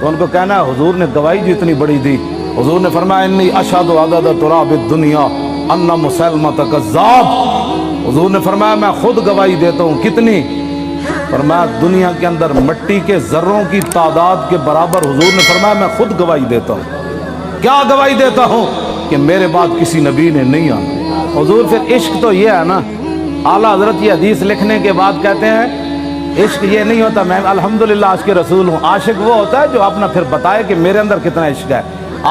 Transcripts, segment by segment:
تو ان کو کہنا ہے حضور نے گواہی جو اتنی بڑی دی. حضور نے فرمایا انی اشہد عدد تراب الدنیا ان مسلمہ کذاب. حضور نے فرمایا میں خود گواہی دیتا ہوں. کتنی؟ فرمایا دنیا کے اندر مٹی کے ذروں کی تعداد کے برابر. حضور نے فرمایا میں خود گواہی دیتا ہوں. کیا گواہی دیتا ہوں؟ کہ میرے بعد کسی نبی نے نہیں آنا. حضور پھر عشق تو یہ ہے نا، اعلیٰ حضرت یہ حدیث لکھنے کے بعد کہتے ہیں عشق یہ نہیں ہوتا میں الحمدللہ عاشق رسول ہوں. عاشق وہ ہوتا ہے جو اپنا پھر بتائے کہ میرے اندر کتنا عشق ہے.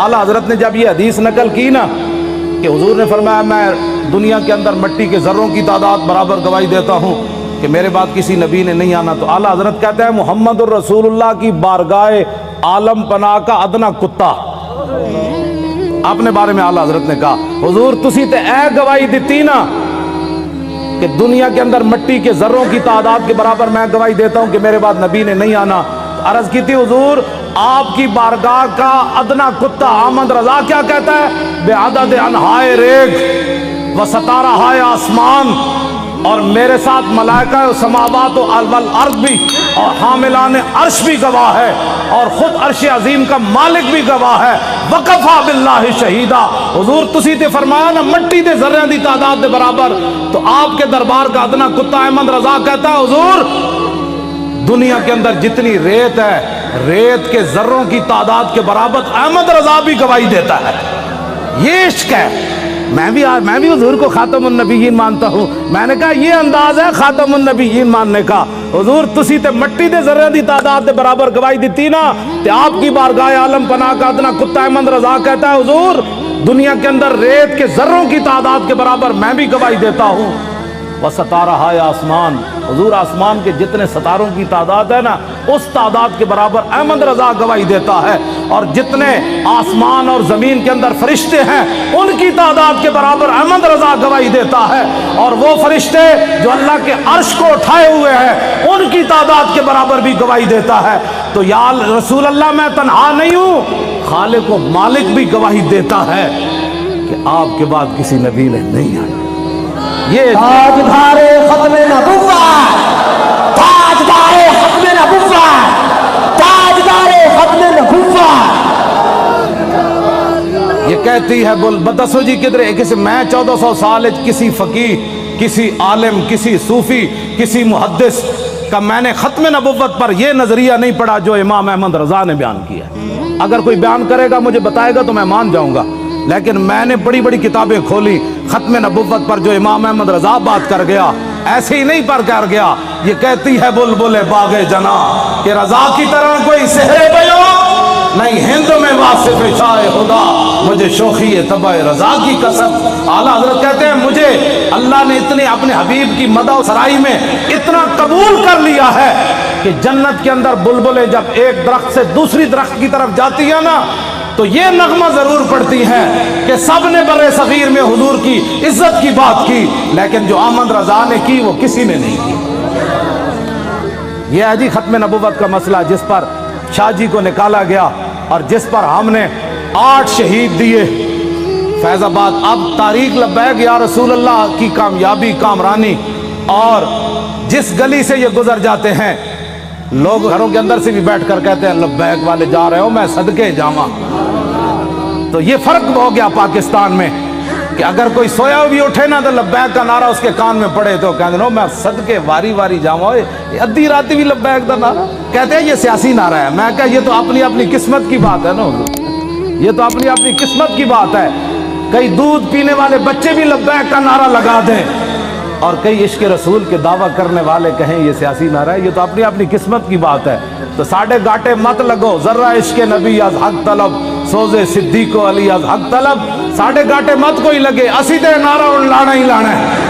اعلیٰ حضرت نے جب یہ حدیث نقل کی نا کہ حضور نے فرمایا میں دنیا کے اندر مٹی کے ذروں کی تعداد برابر گواہی دیتا ہوں کہ میرے بعد کسی نبی نے نہیں آنا، تو اعلیٰ حضرت کہتے ہیں محمد الرسول اللہ کی بارگاہ عالم پناہ کا ادنا کتا. اپنے بارے میں اعلیٰ حضرت نے کہا حضور تسی تے اے گواہی دیتی نا کہ دنیا کے اندر مٹی کے ذروں کی تعداد کے برابر میں گواہی دیتا ہوں کہ میرے بعد نبی نے نہیں آنا. عرض کی تھی حضور آپ کی بارگاہ کا ادنا کتا احمد رضا کیا کہتا ہے؟ بے عدد انہائے ریگ و ستارہ ہائے آسمان، اور میرے ساتھ ملائکہ و سماوات و والارض بھی اور حاملان عرش بھی گواہ ہے، اور خود عرش عظیم کا مالک بھی گواہ ہے. وکفا باللہ شہیدہ. حضور تسی تے فرمایا نا مٹی دے ذرے دی تعداد دے برابر، تو آپ کے دربار کا ادنا کتا احمد رضا کہتا ہے حضور دنیا کے اندر جتنی ریت ہے ریت کے ذروں کی تعداد کے برابر احمد رضا بھی گواہی دیتا ہے. یہ عشق ہے. میں بھی حضور کو خاتم النبیین مانتا ہوں. میں نے کہا یہ انداز ہے خاتم النبیین ماننے کا. حضور تسی تے مٹی دے ذرے دی تعداد دے برابر گواہی دیتی نا تے آپ کی بارگاہ عالم پناہ کا ادنا کتا احمد رضا کہتا ہے حضور دنیا کے اندر ریت کے ذروں کی تعداد کے برابر میں بھی گواہی دیتا ہوں. وہ ستارہ ہے آسمان. حضور آسمان کے جتنے ستاروں کی تعداد ہے نا اس تعداد کے برابر احمد رضا گواہی دیتا ہے، اور جتنے آسمان اور زمین کے اندر فرشتے ہیں ان کی تعداد کے برابر احمد رضا گواہی دیتا ہے، اور وہ فرشتے جو اللہ کے عرش کو اٹھائے ہوئے ہیں ان کی تعداد کے برابر بھی گواہی دیتا ہے. تو یا رسول اللہ میں تنہا نہیں ہوں، خالق و مالک بھی گواہی دیتا ہے کہ آپ کے بعد کسی نبی نے نہیں آیا. یہ تاجدار ختم نبوت، تاجدار ختم نبوت، تاجدار ختم نبوت. یہ کہتی ہے بتسو جی کدھر کسی میں 1400 سال کسی فقیہ کسی عالم کسی صوفی کسی محدث کا میں نے ختم نبوت پر یہ نظریہ نہیں پڑھا جو امام احمد رضا نے بیان کیا. اگر کوئی بیان کرے گا مجھے بتائے گا تو میں مان جاؤں گا، لیکن میں نے بڑی بڑی کتابیں کھولی ختم نبوت پر جو امام احمد رضا بات کر گیا ایسے ہی نہیں پر کر گیا. یہ کہتی ہے بلبل باغ جنا کہ رضا کی طرح کوئی سحر بیان نہیں ہند میں واصف شاہ خدا مجھے شوخی طبع رضا کی قسم. اعلیٰ حضرت کہتے ہیں مجھے اللہ نے اتنے اپنے حبیب کی مدح و سرائی میں اتنا قبول کر لیا ہے کہ جنت کے اندر بلبلیں جب ایک درخت سے دوسری درخت کی طرف جاتی ہیں نا تو یہ نغمہ ضرور پڑتی ہے کہ سب نے برے صغیر میں حضور کی عزت کی بات کی، لیکن جو احمد رضا نے کی وہ کسی نے نہیں کی. یہ ہے جی ختم نبوت کا مسئلہ جس پر شاہ جی کو نکالا گیا اور جس پر ہم نے 8 شہید دیے فیض آباد. اب تاریخ لبیک یا رسول اللہ کی کامیابی کامرانی، اور جس گلی سے یہ گزر جاتے ہیں لوگ گھروں کے اندر سے بھی بیٹھ کر کہتے ہیں لبیک والے جا رہے ہو میں صدقے جاواں. تو یہ فرق ہو گیا پاکستان میں کہ اگر کوئی سویا بھی اٹھے نا تو لبیک کا نعرہ اس کے کان میں پڑے تو کہتے ہیں میں صدقے واری واری جاواں. ادھی راتی بھی لبیک کا نعرہ کہتے ہیں یہ سیاسی نعرہ ہے. میں کہا یہ تو اپنی قسمت کی بات ہے نا، یہ تو اپنی قسمت کی بات ہے. کئی دودھ پینے والے بچے بھی لبیک کا نعرہ لگا دیں اور کئی عشق رسول کے دعویٰ کرنے والے کہیں یہ سیاسی نعرہ ہے. یہ تو اپنی قسمت کی بات ہے. تو ساڑھے گاٹے مت لگو ذرہ عشق نبی از حق طلب سوزے صدیق و علی از حق طلب. ساڑھے گاٹے مت کوئی لگے اسی تے نعرہ لانا ہی لانا ہے.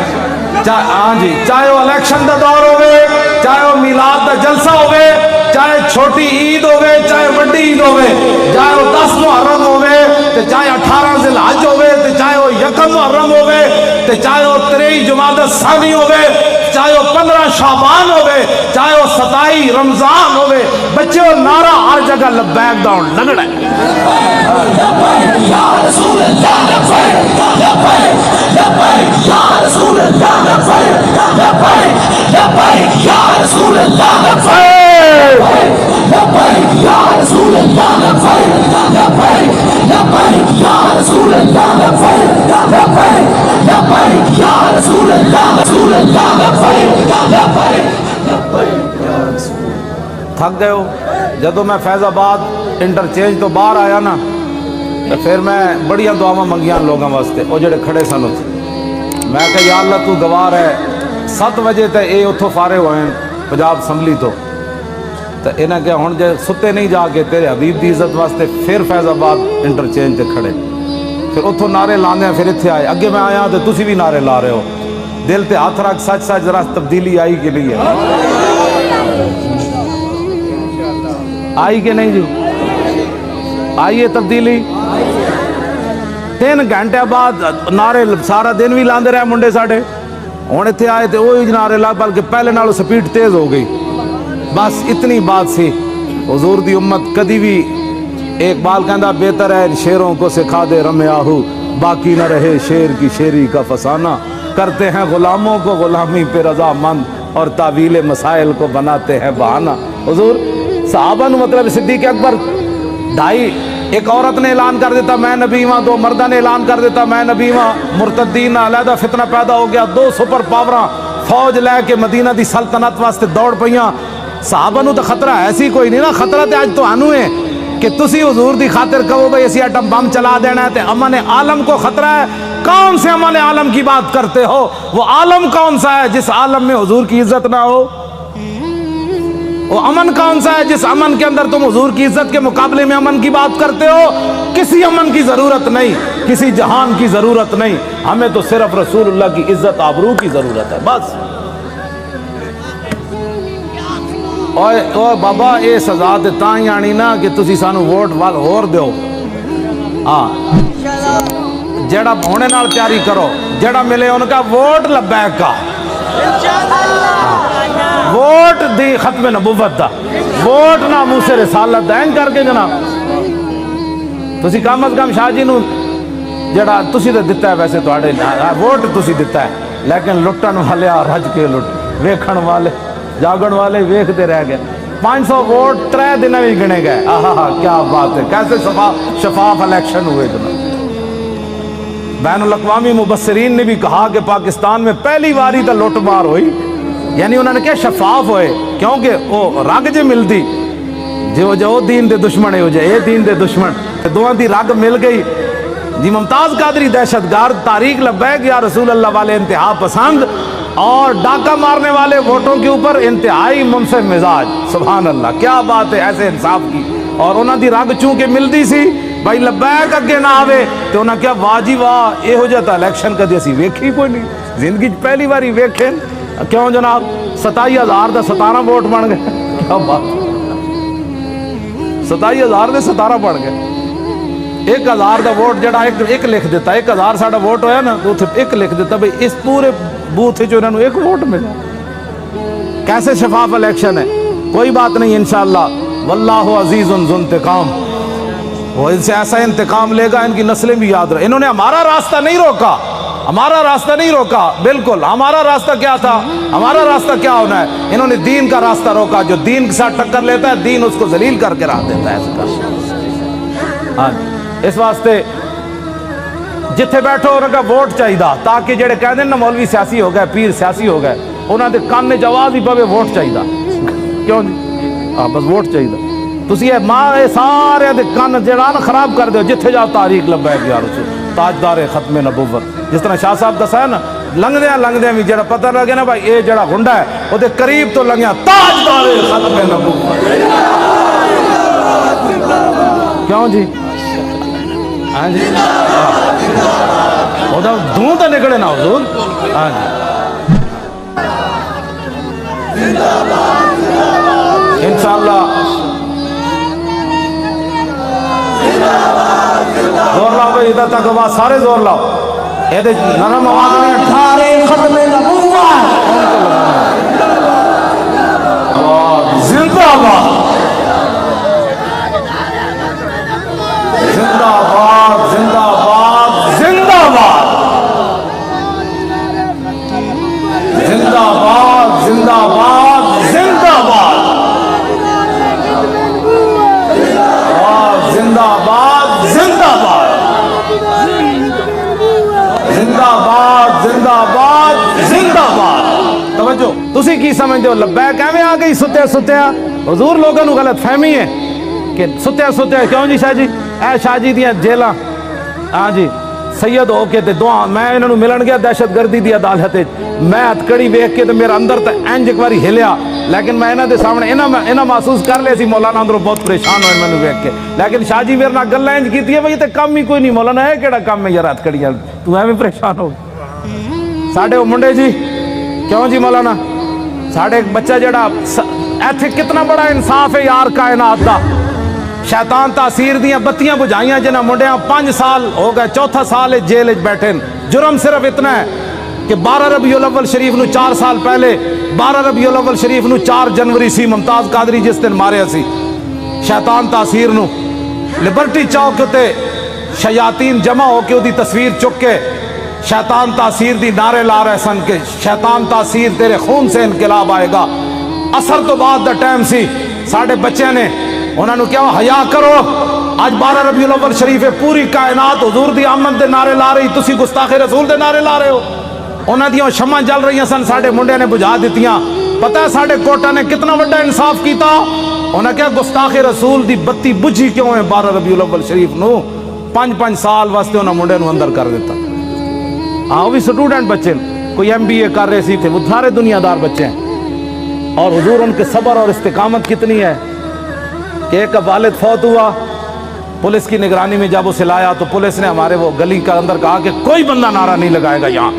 ہاں جی چاہے وہ الیکشن دا دور ہوئے چاہے وہ میلاد دا جلسہ ہوئے چاہے چھوٹی عید ہوئے چاہے بڑی عید ہوئے چاہے وہ 10 محرم ہوئے چاہے 18 ذی الحج ہوئے چاہے وہ 1 محرم ہوئے چاہے وہ 23 جمادی الثانی ہوئے چاہے وہ 15 شعبان ہوئے چاہے وہ 27 رمضان ہوئے بچے وہ نعرہ ہر جگہ لبیک دا لگڑا ہے. یا رسول اللہ لبیک لبیک یا رسول اللہ لبیک لبیک یا رسول اللہ لبیک لبیک یا رسول اللہ گئے ہو جدو میں فیض آباد انٹرچینج تو باہر آیا نا تو پھر میں بڑیاں دعاواں منگیاں لوگوں واسطے وہ جڑے کھڑے سن اتنے میں کہ یا اللہ تو گواہ ہے 7 بجے تے اے اتوں فارغ ہوئے پنجاب اسمبلی تو انہیں کہ ہوں جے ستے نہیں جا کے تیرے حبیب دی عزت واسطے پھر فیض آباد انٹرچینج تے کھڑے پھر اتوں نعرے لاندے ہیں پھر اتنے آئے اگے میں آیا تو تسی بھی نعرے لا رہے ہو دل تے ہاتھ رکھ سچ سچ ذرا تبدیلی آئی کہ نہیں ہے آئی کہ نہیں جی آئیے تبدیلی 3 گھنٹے بعد نعرے سارا دن بھی لاندے رہے منڈے ساڑھے ہوں اتنے آئے تو وہی نعرے لا بلکہ پہلے نالوں سپیڈ تیز ہو گئی بس اتنی بات سی حضور دی امت کدی بھی اقبال کہندا بہتر ہے شیروں کو سکھا دے رم آہو باقی نہ رہے شیر کی شیری کا فسانہ کرتے ہیں غلاموں کو غلامی پہ رضا مند اور تعویل مسائل کو بناتے ہیں بہانہ حضور صحابہ نو مطلب صدیق اکبر 2.5 ایک عورت نے اعلان کر دیتا میں نبی ہاں 2 مردہ نے اعلان کر دیتا میں نبی ہاں مرتدین علیحدہ فتنہ پیدا ہو گیا 2 سپر پاوراں فوج لے کے مدینہ دی سلطنت واسطے دوڑ پئیاں صحابہ نو تو خطرہ ایسی کوئی نہیں نا خطرہ تے آج تو آنو ہے کہ تسی حضور دی خاطر کہو بھئی اسی ایٹم بم چلا دینا ہے تے امن عالم کو خطرہ ہے کون سے امن عالم کی بات کرتے ہو وہ عالم کون سا ہے جس عالم میں حضور کی عزت نہ ہو وہ امن کون سا ہے جس امن کے اندر تم حضور کی عزت کے مقابلے میں امن کی بات کرتے ہو کسی امن کی ضرورت نہیں کسی جہان کی ضرورت نہیں ہمیں تو صرف رسول اللہ کی عزت آبرو کی ضرورت ہے بس اور بابا اے سزا تے تاں ہی آنی نا کہ تسی سانو ووٹ وال ہور دیو ہاں جیڑا ہونے نال تیاری کرو جیڑا ملے ان کا ووٹ لبیک کا ووٹ دی ختم نبوت دا ووٹ نہ موسیٰ رسالت دا این کر کے جناب تسی کم از کم شاہ جی نو جیڑا تسی تے دتا ہے ویسے تو آڑے ووٹ تسی دتا ہے لیکن لٹن والے رج کے لٹ ویکھن والے جاگن والے ویکھتے رہ گئے 500 ووٹ 3 دن میں گنے گئے آہا کیا بات ہے کیسے شفاف الیکشن ہوئے جناب بین الاقوامی مبصرین نے بھی کہا کہ پاکستان میں پہلی باری تا لوٹ مار ہوئی یعنی انہوں نے کیا شفاف ہوئے کیونکہ وہ رگ جے ملتی جو دین دے دشمن ہے ہو جائے اے دین دے دشمن دوہاں دی رگ مل گئی جی ممتاز قادری دہشت گرد تاریخ لبیک یا رسول اللہ والے انتہا پسند اور ڈاکہ مارنے والے ووٹوں کے اوپر انتہائی منصف مزاج سبحان اللہ کیا بات ہے ایسے انصاف کی اور انہوں دی رگ چونکہ ملتی سی بھائی لبیک اگے نہ آوے تو انہوں کیا واہ جی واہ اے ہو جاتا الیکشن کا دیسی ویکھی کوئی نہیں زندگی پہلی باری ویکھیں کیوں جناب 27,000 دا 17 ووٹ بن گئے کیا بات 27,000 دے 17 بن گئے 1,000 دا ووٹ جڑا ایک لکھ دیتا 1,000 ساڑا ووٹ ہویا نا تو ایک لکھ دیتا بھئی اس پورے بوتھ جو انہوں ایک ووٹ ملا کیسے شفاف الیکشن ہے کوئی بات نہیں انشاءاللہ واللہ عزیز ذو انتقام وہ ان سے ایسا انتقام لے گا ان کی نسلیں بھی یاد رہے انہوں نے ہمارا راستہ نہیں روکا ہمارا راستہ نہیں روکا بالکل ہمارا راستہ کیا تھا ہمارا راستہ کیا ہونا ہے انہوں نے دین کا راستہ روکا جو دین کے ساتھ ٹکر لیتا ہے دین اس کو ذلیل کر کے راہ دیتا ہے ہاں اس واسطے جتھے بیٹھو انہوں کا ووٹ چاہیے تاکہ جڑے کہہ دیں نا مولوی سیاسی ہو گئے پیر سیاسی ہو گئے انہوں نے کان نے جواز ہی پوے ووٹ چاہیے کیوں جی ہاں بس ووٹ چاہیے تسی یہ ماں سارے دے کان جڑا نا خراب کر دیو جتھے جاؤ تاریخ لبیک یا رسول تاجدار ختم نبوت جس طرح شاہ صاحب دسا ہے نا لنگدیاں بھی جڑا پتہ لگے نا بھائی اے جڑا گنڈا ہے وہ دے قریب تو لنگیا تاجدار ختم نبوت کیوں جی ہاں جی وہ دوں تو نکلے نا حضور ہاں جی انشاءاللہ زور لاؤ بھائی ادھر تک آواز سارے زور لاؤ یہ نرم آواز میں سارے ختم نبوت زندہ آباد زندہ آباد زندہ آباد زندہ آباد زندہ آباد زندہ آباد زندہ آباد زندہ آباد زندہ آباد زندہ آباد زندہ آباد زندہ آباد توجہ تسی کی سمجھتے ہو لبیک ایویں آ گئی ستیا حضور لوگوں کو غلط فہمی ہے کہ ستیا ستیا کیوں جی شاہ جی اے شاہ جی دیاں جیلاں ہاں جی سید ہو کے تے دعا میں انہاں نوں ملن گیا دہشت گردی دی عدالت میں ہتکڑی ویکھ کے تے میرا اندر تے انج ایک واری ہلیا لیکن میں انہاں دے سامنے انہاں محسوس کر لیا سی مولانا اندروں بہت پریشان ہوئے مینوں ویکھ کے لیکن شاہ جی میرے نال گلاں انج کیتی ہے بھئی تے کم ہی کوئی نہیں مولانا اے کیڑا کم ہے یار ہتکڑیاں تو ایویں پریشان ہو ساڈے او منڈے جی کیوں جی مولانا ساڈے ایک بچہ جڑا ایتھے کتنا بڑا انصاف ہے یار کائنات دا شیطان تاثیر دیاں بتیاں بجھائیاں جنہاں منڈیاں 5 سال ہو گئے چوتھا سال جیل بیٹھے جرم صرف اتنا ہے کہ 12 ربیع الاول شریف نو 4 سال پہلے 12 ربیع الاول شریف نو 4 جنوری سی ممتاز قادری جس دن ماریا سی شیطان تاثیر نو لبرٹی چوک تے شیاطین جمع ہو کے دی تصویر چک کے شیطان تاثیر دی نعرے لا رہے سن کہ شیطان تاثیر تیرے خون سے انقلاب آئے گا اثر تو بعد دا ٹائم سی ساڑھے بچے نے انہوں نے کیا حیا کرو آج 12 ربیع الاول شریف ہے پوری کائنات حضور دی آمد دے نعرے لا رہی تسی گستاخ رسول دے نعرے لا رہے ہو انہوں دیوں شمع جل رہی ہیں سن ساڑھے منڈے نے بجھا دیتیاں پتہ ہے ساڑھے کوٹا نے کتنا بڑا انصاف کیتا انہوں نے کیا گستاخ رسول دی بتی بجھی کیوں ہے 12 ربیع الاول شریف نو 5 سال واسطے انہوں منڈے نو اندر کر دیتا ہاں وہ بھی سٹوڈنٹ بچے کوئی MBA کر رہے سی تھے وہ سارے دنیا دار بچے ہیں اور حضور ان کے صبر اور استقامت کتنی ہے کہ ایک والد فوت ہوا پولیس کی نگرانی میں جب اسے لایا تو پولیس نے ہمارے وہ گلی کا اندر کہا کہ کوئی بندہ نعرہ نہیں لگائے گا یہاں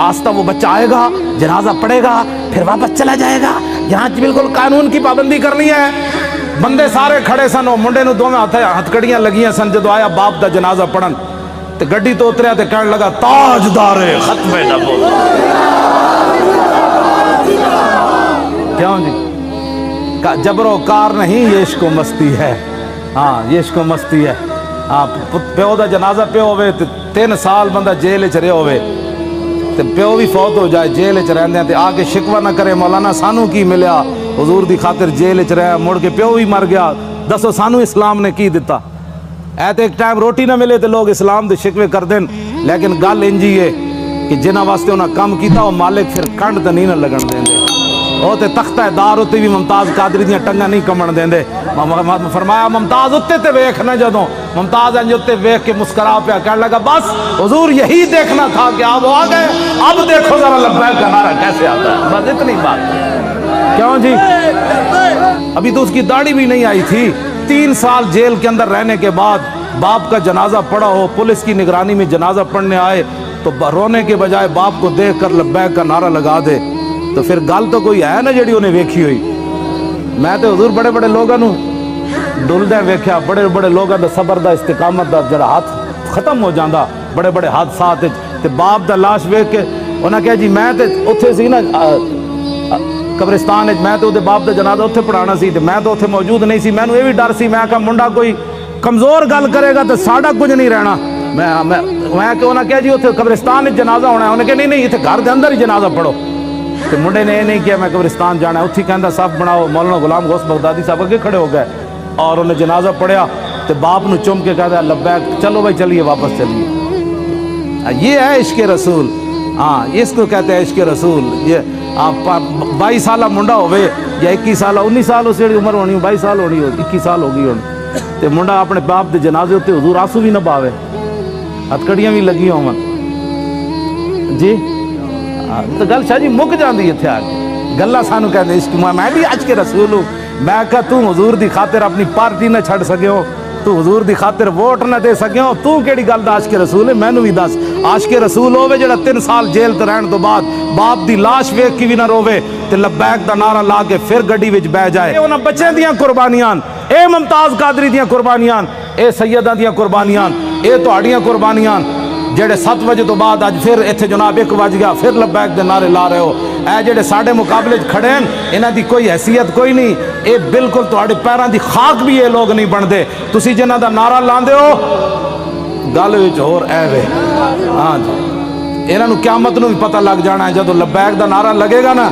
آستہ وہ بچہ آئے گا جنازہ پڑے گا پھر واپس چلا جائے گا یہاں بالکل قانون کی پابندی کرنی ہے بندے سارے کھڑے سن وہ منڈے نو دو میں ہتھکڑیاں لگیاں سن جدو آیا باپ دا جنازہ پڑھن تے گڈی تو اتریا تے کہنے لگا تاجدار ختم نبوت کیوں جی جبر و کار نہیں یہ عشق و مستی ہے ہاں یہ عشق و مستی ہے ہاں پیو دا جنازہ پیو ہوئے 3 سال بندہ جیل چ رہے ہوئے تے پیو بھی فوت ہو جائے جیل چ رہندے تے آ کے شکوہ نہ کرے مولانا سانو کی ملیا حضور دی خاطر جیل چ رہا مڑ کے پیو بھی مر گیا دسو سانو اسلام نے کی دیتا اے تے ایک ٹائم روٹی نہ ملے تے لوگ اسلام دے شکوے کر دین لیکن گل انجی ہے کہ جنہاں واسطے انہاں کام کیتا وہ مالک پھر کنڈ تے نہیں نہ لگن دیندے وہ تے تختہ دار ہوتے بھی ممتاز قادری دیاں ٹنگاں نہیں کمن دیندے فرمایا ممتاز اتے تے ویکھ نہ جدوں ممتاز انج اتے ویکھ کے مسکرا پیا کہنے لگا بس حضور یہی دیکھنا تھا کہ آپ آ گئے اب دیکھو ذرا لبیک کا نعرہ کیسے آتا ہے بس اتنی بات کیوں جی ابھی تو اس کی داڑھی بھی نہیں آئی تھی 3 سال جیل کے اندر رہنے کے بعد باپ کا جنازہ پڑا ہو پولیس کی نگرانی میں جنازہ پڑھنے آئے تو رونے کے بجائے باپ کو دیکھ کر لبیک کا نعرہ لگا دے تو پھر گل تو کوئی ہے نا جڑی انہیں ویکھی ہوئی میں تو حضور بڑے بڑے لوگوں ڈلدے ویکھیا بڑے بڑے لوگوں دا صبر دا استقامت دا جڑا ہاتھ ختم ہو جاندہ بڑے بڑے حادثات تے باپ دا لاش ویکھ کے انہاں کہا جی میں تے اتھے سی نا قبرستان میں تو دے باپ دا جنازہ اتھے پڑھانا سی تے میں تو اتھے موجود نہیں سی میں نو یہ بھی ڈر سی میں کہا منڈا کوئی کمزور گل کرے گا تو ساڑا کچھ نہیں رہنا میں کہ انہاں کہا جی اتھے قبرستان جنازہ ہونا ہے انہیں کہا نہیں اتھے گھر دے اندر ہی جنازہ پڑھو تو منڈے نے یہ نہیں کیا میں قبرستان جانا ہے اتھی کہندہ صاحب بناؤ مولانا غلام غوث بغدادی صاحب اگے کھڑے ہو گئے اور انہیں جنازہ پڑھیا تو باپ نے چم کے کہا لبیک چلو بھائی چلیے واپس چلیے یہ ہے عشق رسول ہاں اس کو کہتے ہیں عشق رسول یہ 22 سالہ منڈا ہوئے یا 21 سالہ 19 سال اس سے عمر ہونی 22 سال ہونی 21 سال ہوگی ہونی تو منڈا اپنے باپ دے جنازے ہوتے حضور آنسو بھی نہ پاوے ہتکڑیاں بھی لگی ہوں جی تو گل شاہ جی مک جاندی ہے تھے آگے گلہ سانو کہتے ہیں عشق میں بھی عشق رسول ہوں میں کہا تو حضور دی خاطر اپنی پارٹی نہ چھڑ سکے ہو تو حضور دی خاطر ووٹ نہ دے سکے ہو تو کیڑی گل دا عاشق رسول ہے میں نو بھی دس عاشق رسول ہوے جڑا 3 سال جیل تے رہن تو بعد باپ دی لاش ویکھ کے بھی نہ روے تے لبیک دا نعرہ لا کے پھر گڈی وچ بیٹھ جائے انہاں بچے دیاں قربانیاں اے ممتاز قادری دیاں قربانیاں اے سیداں دیاں قربانیاں اے تہاڈیاں قربانیاں جڑے 7 بجے تو بعد اج پھر ایتھے جناب 1 بج گیا پھر لبیک دے نعرے لا رہے ہو اے جڑے ساڈے مقابلے کھڑے ہیں انہاں دی کوئی حیثیت کوئی نہیں اے بالکل تہاڈے پیراں دی خاک بھی یہ لوگ نہیں بندے تسی جنہاں دا نعرہ لاندے ہو گل وچ ہور اے وے ہاں جی انہاں نو قیامت نو بھی پتہ لگ جانا ہے جدوں لبیک دا نعرہ لگے گا نا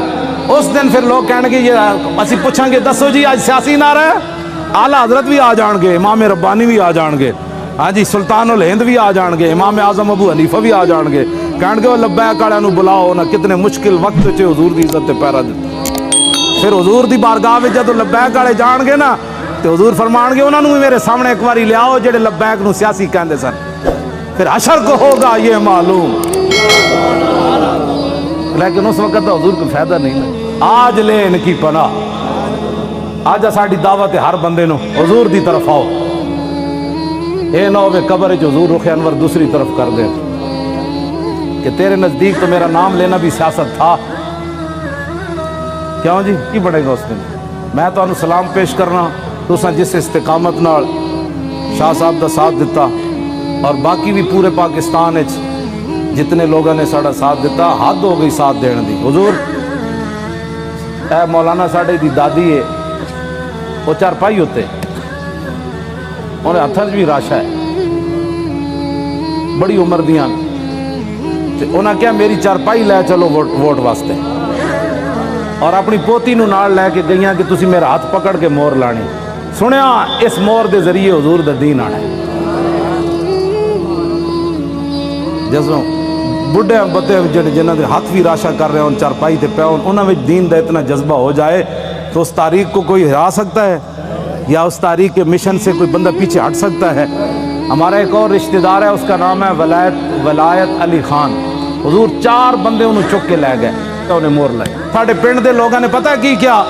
اس دن پھر لوگ کہن گے یہ اسی پوچھاں گے دسو جی اج سیاسی نعرہ ہے اعلیٰ حضرت بھی آ جان گے امام ربانی بھی آ جان گے ہاں جی سلطان الہند بھی آ جان گے امام اعظم ابو حنیفہ بھی آ جان گے کہن گے وہ لبیک والے نو بلاؤ نہ کتنے مشکل وقت چ حضور دی عزت تے پیرا دیتا پھر حضور دی بارگاہ وچ جدوں لبیک والے جان گے نا تے حضور فرمان گے انہاں نوں بھی میرے سامنے ایک واری لیاؤ جڑے لبیک نوں سیاسی کہندے سن، پھر حشر کو ہوگا یہ معلوم۔ لیکن اس وقت تو حضور کو فائدہ نہیں نا۔ آج لے ان کی پناہ، آج ساڈی دعوت ہے ہر بندے نو حضور دی طرف آؤ، اے نہ ہوے قبر وچ حضور رخ انور دوسری طرف کر دے کہ تیرے نزدیک تو میرا نام لینا بھی سیاست تھا۔ کیوں جی کی بڑھے گا اس دن؟ میں تو سلام پیش کرنا تساں جس استقامت نال شاہ صاحب دا ساتھ دیتا اور باقی بھی پورے پاکستان وچ جتنے لوگوں نے ساڑا ساتھ دیتا، حد ہو گئی ساتھ دینے دی۔ حضور اے مولانا ساڑے دی دادی ہے، وہ چارپائی ہوتے انہیں ہتھر بھی راشا ہے، بڑی عمر دیاں، انہاں کیا میری چارپائی لے چلو ووٹ واسطے، اور اپنی پوتی نو نال لے کے گئیاں کہ تسی میرا ہاتھ پکڑ کے مور لانی، سنیا اس مور دے ذریعے حضور دا دین آنا ہے۔ جسوں بڑھے بتے جنہاں دے ہاتھ بھی راشا کر رہے ہیں چارپائی تے پہ انہاں وچ دین دا اتنا جذبہ ہو جائے تو اس تاریخ کو کوئی ہرا سکتا ہے یا اس تاریخ کے مشن سے کوئی بندہ پیچھے ہٹ سکتا ہے؟ ہمارا ایک اور رشتہ دار ہے، اس کا نام ہے ولایت علی خان۔ حضور 4 بندے انہوں چک کے لے گئے، انہیں مور لائے۔ ساڑھے پنڈ دے لوگوں نے پتہ کی کیا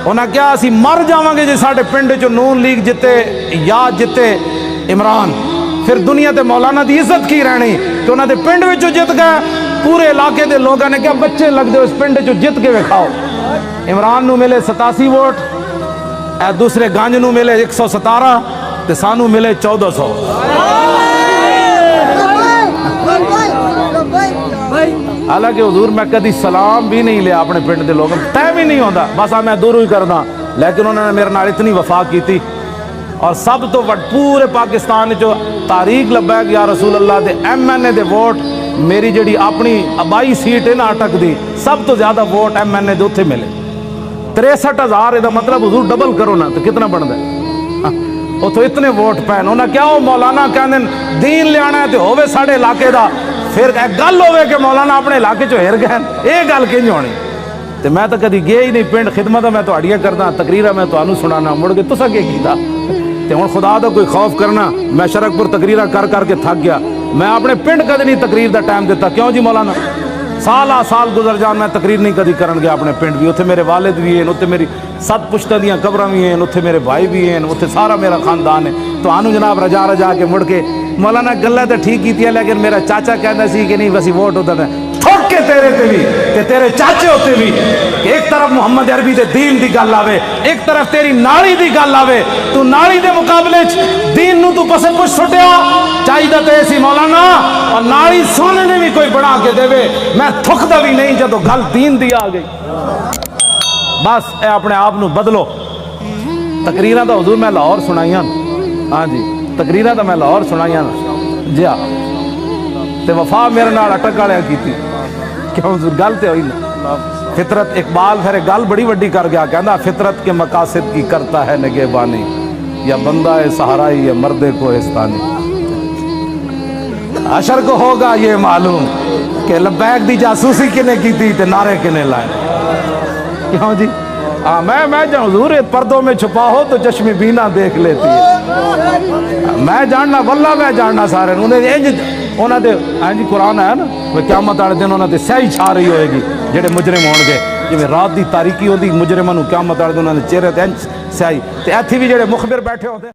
انہاں کیا اسی مر جاواں گے جی ساڑھے پنڈ جو نون لیگ جتے یا جتے عمران، پھر دنیا تے مولانا دی عزت کی رہنی کہ انہاں دے پنڈ وچوں جت گئے۔ پورے علاقے دے لوگوں نے کیا بچے لگ دے اس پنڈ چوں جت کے وکھاؤ۔ عمران نو ملے 87 ووٹ، اے دوسرے گانج نو ملے 117 تے سانو ملے 1400۔ حالانکہ حضور میں کدی سلام بھی نہیں لیا اپنے پنڈ دے لوگوں، تے بھی نہیں ہوندا، بس میں دوروں ہی کردا، لیکن انہوں نے میرے نال اتنی وفا کی تھی۔ اور سب تو پورے پاکستان جو تاریخ لبیک یا رسول اللہ دے MNA دے ووٹ، میری جڑی اپنی آبائی سیٹ ہے نا اٹک دی، سب تو زیادہ ووٹ MNA دے اتھے ملے 63,000۔ دا مطلب حضور ڈبل کرو نا تو کتنا بنتا ہے؟ وہ تو اتنے ووٹ پہن انہاں کیا وہ مولانا کہندے دین لے آنا ہے تے ہوے ساڑے علاقے دا، پھر ایک گل ہوے کہ مولانا اپنے علاقے چوں ہر گئے، یہ گل کنج ہونی؟ تے میں تو کدی گیا ہی نہیں پنڈ، خدمت میں تہاڈیاں کردا، تقریراں میں تانوں سنانا، مڑ کے تساں کی کیتا؟ تے ہن خدا دا کوئی خوف کرنا، میں شرک پور تقریراں کر کر کے تھک گیا، میں اپنے پنڈ کدی نہیں تقریر دا ٹائم دیتا۔ کیوں جی مولانا؟ سال گزر جان میں تقریر نہیں کدی کرن گیا اپنے پنڈ بھی، اتنے میرے والد بھی ہیں، اتنے میری 7 پشتاں دیاں قبراں بھی ہیں، اتنے میرے بھائی بھی ہیں، اتنے سارا میرا خاندان ہے۔ تو آنو جناب رجا کے مڑ کے مولانا گلیں تو ٹھیک کی، لیکن میرا چاچا کہنا سی کہ نہیں بس ووٹ ادھر ہے، تھوک کے تیرے تے بھی تے تیرے چاچے ہوتے بھی، ایک طرف محمد عربی دے دین دی گل آوے، ایک طرف تیری نالی دی گل آوے، تو نالی دے مقابلے دین نو تو پسے کچھ چھٹیا چاہیے تے سی مولانا، اور نالی سونے نے بھی کوئی بنا کے دے میں تھکدا بھی نہیں جدو گل دین دی آ گئی۔ بس اے اپنے آپ نو بدلو۔ تقریراں تو حضور میں لاہور سنائیاں، ہاں جی تقریراں تو میں لاہور سنائیاں جی ہاں، تے وفا میرے نال اٹک والے کیتی، کیوں حضور گل تے ہوئی نا۔ فطرت اقبال پھر گل بڑی وڈی کر گیا، کہندا فطرت کے مقاصد کی کرتا ہے نگہبانی، یا بندہ ہے صحرائی یا مردے کوہستانی۔ حشر کو ہوگا یہ معلوم کہ لبیک دی جاسوسی کنے کی تھی تے نعرے کنے لائے۔ کیوں جی؟ میں جان حضور پردوں میں چھپا ہو تو چشم بینا دیکھ لیتی ہے۔ میں جاننا واللہ میں جاننا سارے انہوں نے ہاں جی قرآن ہے نا وہ قیامت والے دن انہوں نے سیاہی چھا رہی ہوئے گی جڑے مجرم ہون گے، جی رات دی تاریکی ہوندی مجرماں نوں قیامت والے دن انہوں نے چہرے تے سیاہی، تے ایتھے بھی جڑے مخبر بیٹھے ہوتے